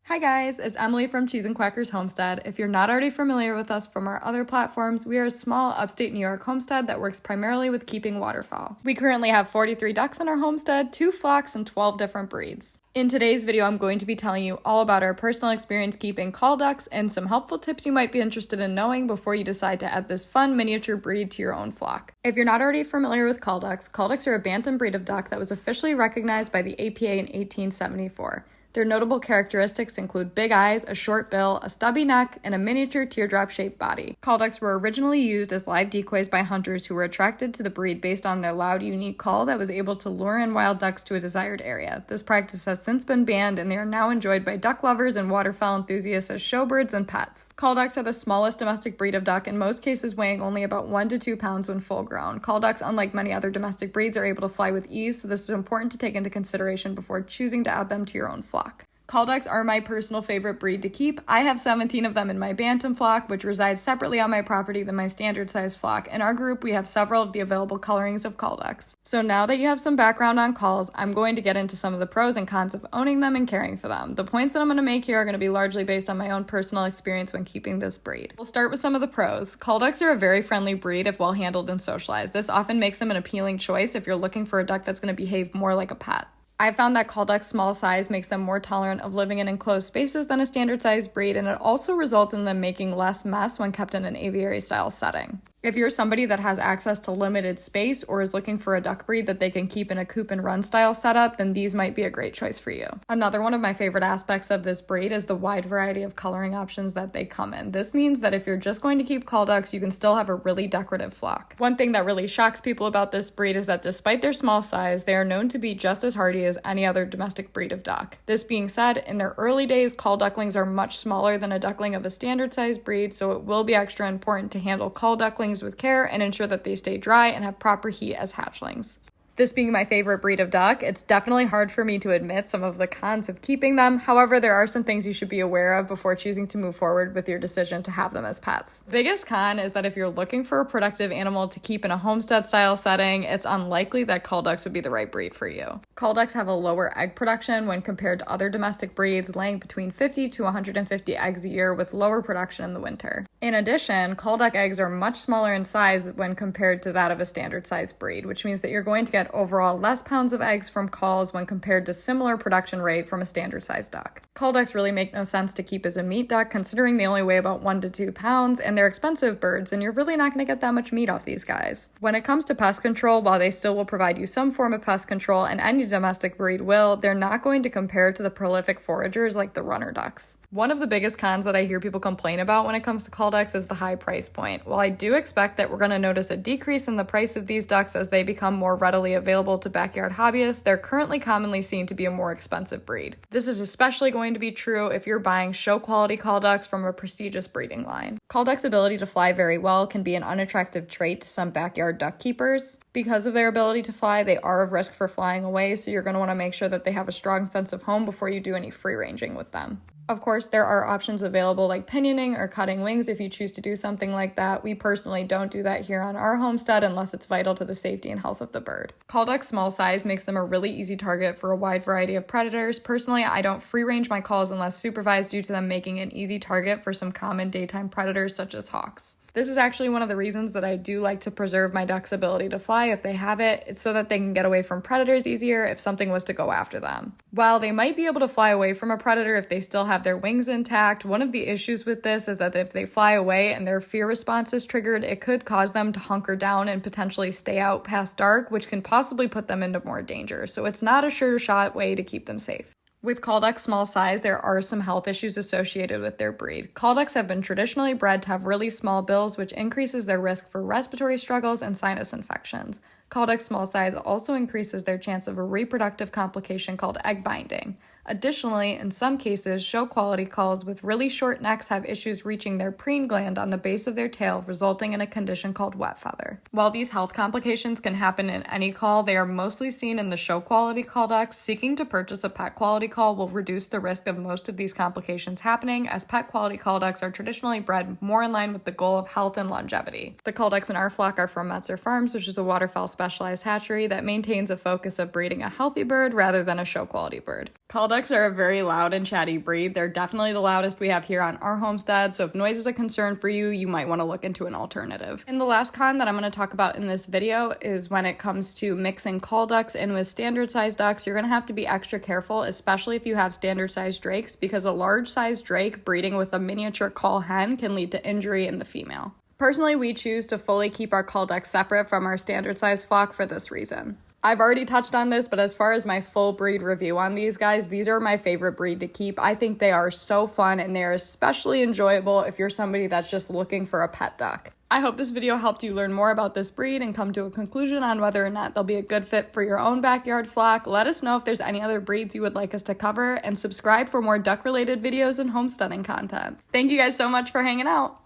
Hi guys, it's Emily from Cheese and Quackers Homestead. If you're not already familiar with us from our other platforms, we are a small upstate New York homestead that works primarily with keeping waterfowl. We currently have 43 ducks in our homestead, 2 flocks, and 12 different breeds. In today's video, I'm going to be telling you all about our personal experience keeping call ducks and some helpful tips you might be interested in knowing before you decide to add this fun miniature breed to your own flock. If you're not already familiar with call ducks are a bantam breed of duck that was officially recognized by the APA in 1874. Their notable characteristics include big eyes, a short bill, a stubby neck, and a miniature teardrop-shaped body. Call ducks were originally used as live decoys by hunters who were attracted to the breed based on their loud, unique call that was able to lure in wild ducks to a desired area. This practice has since been banned, and they are now enjoyed by duck lovers and waterfowl enthusiasts as showbirds and pets. Call ducks are the smallest domestic breed of duck, in most cases weighing only about 1 to 2 pounds when full grown. Call ducks, unlike many other domestic breeds, are able to fly with ease, so this is important to take into consideration before choosing to add them to your own flock. Call ducks are my personal favorite breed to keep. I have 17 of them in my bantam flock, which resides separately on my property than my standard size flock. In our group, we have several of the available colorings of call ducks. So now that you have some background on calls, I'm going to get into some of the pros and cons of owning them and caring for them. The points that I'm going to make here are going to be largely based on my own personal experience when keeping this breed. We'll start with some of the pros. Call ducks are a very friendly breed if well handled and socialized. This often makes them an appealing choice if you're looking for a duck that's going to behave more like a pet. I found that call ducks' small size makes them more tolerant of living in enclosed spaces than a standard-sized breed, and it also results in them making less mess when kept in an aviary-style setting. If you're somebody that has access to limited space or is looking for a duck breed that they can keep in a coop and run style setup, then these might be a great choice for you. Another one of my favorite aspects of this breed is the wide variety of coloring options that they come in. This means that if you're just going to keep call ducks, you can still have a really decorative flock. One thing that really shocks people about this breed is that despite their small size, they are known to be just as hardy as any other domestic breed of duck. This being said, in their early days, call ducklings are much smaller than a duckling of a standard sized breed, so it will be extra important to handle call ducklings with care and ensure that they stay dry and have proper heat as hatchlings. This being my favorite breed of duck, it's definitely hard for me to admit some of the cons of keeping them. However, there are some things you should be aware of before choosing to move forward with your decision to have them as pets. The biggest con is that if you're looking for a productive animal to keep in a homestead style setting, it's unlikely that call ducks would be the right breed for you. Call ducks have a lower egg production when compared to other domestic breeds, laying between 50 to 150 eggs a year with lower production in the winter. In addition, call duck eggs are much smaller in size when compared to that of a standard size breed, which means that you're going to get overall less pounds of eggs from calls when compared to similar production rate from a standard size duck. Call ducks really make no sense to keep as a meat duck, considering they only weigh about 1 to 2 pounds, and they're expensive birds, and you're really not going to get that much meat off these guys. When it comes to pest control, while they still will provide you some form of pest control, and any domestic breed will, they're not going to compare to the prolific foragers like the runner ducks. One of the biggest cons that I hear people complain about when it comes to call ducks is the high price point. While I do expect that we're going to notice a decrease in the price of these ducks as they become more readily available to backyard hobbyists, they're currently commonly seen to be a more expensive breed. This is especially going to be true if you're buying show quality call ducks from a prestigious breeding line. Call ducks' ability to fly very well can be an unattractive trait to some backyard duck keepers. Because of their ability to fly, they are of risk for flying away, so you're going to want to make sure that they have a strong sense of home before you do any free ranging with them. Of course, there are options available like pinioning or cutting wings if you choose to do something like that. We personally don't do that here on our homestead unless it's vital to the safety and health of the bird. Call duck's small size makes them a really easy target for a wide variety of predators. Personally, I don't free range my calls unless supervised due to them making an easy target for some common daytime predators such as hawks. This is actually one of the reasons that I do like to preserve my duck's ability to fly if they have it. It's so that they can get away from predators easier if something was to go after them. While they might be able to fly away from a predator if they still have their wings intact, one of the issues with this is that if they fly away and their fear response is triggered, it could cause them to hunker down and potentially stay out past dark, which can possibly put them into more danger. So it's not a sure shot way to keep them safe. With call ducks' small size, there are some health issues associated with their breed. Call ducks have been traditionally bred to have really small bills, which increases their risk for respiratory struggles and sinus infections. Call ducks' small size also increases their chance of a reproductive complication called egg binding. Additionally, in some cases, show-quality calls with really short necks have issues reaching their preen gland on the base of their tail, resulting in a condition called wet feather. While these health complications can happen in any call, they are mostly seen in the show-quality call ducks. Seeking to purchase a pet-quality call will reduce the risk of most of these complications happening, as pet-quality call ducks are traditionally bred more in line with the goal of health and longevity. The call ducks in our flock are from Metzer Farms, which is a waterfowl specialized hatchery that maintains a focus of breeding a healthy bird rather than a show-quality bird. Call ducks are a very loud and chatty breed. They're definitely the loudest we have here on our homestead, so if noise is a concern for you, you might want to look into an alternative. And the last con that I'm going to talk about in this video is when it comes to mixing call ducks in with standard sized ducks, you're going to have to be extra careful, especially if you have standard sized drakes, because a large sized drake breeding with a miniature call hen can lead to injury in the female. Personally, we choose to fully keep our call ducks separate from our standard sized flock for this reason. I've already touched on this, but as far as my full breed review on these guys, these are my favorite breed to keep. I think they are so fun and they're especially enjoyable if you're somebody that's just looking for a pet duck. I hope this video helped you learn more about this breed and come to a conclusion on whether or not they'll be a good fit for your own backyard flock. Let us know if there's any other breeds you would like us to cover, and subscribe for more duck-related videos and homesteading content. Thank you guys so much for hanging out.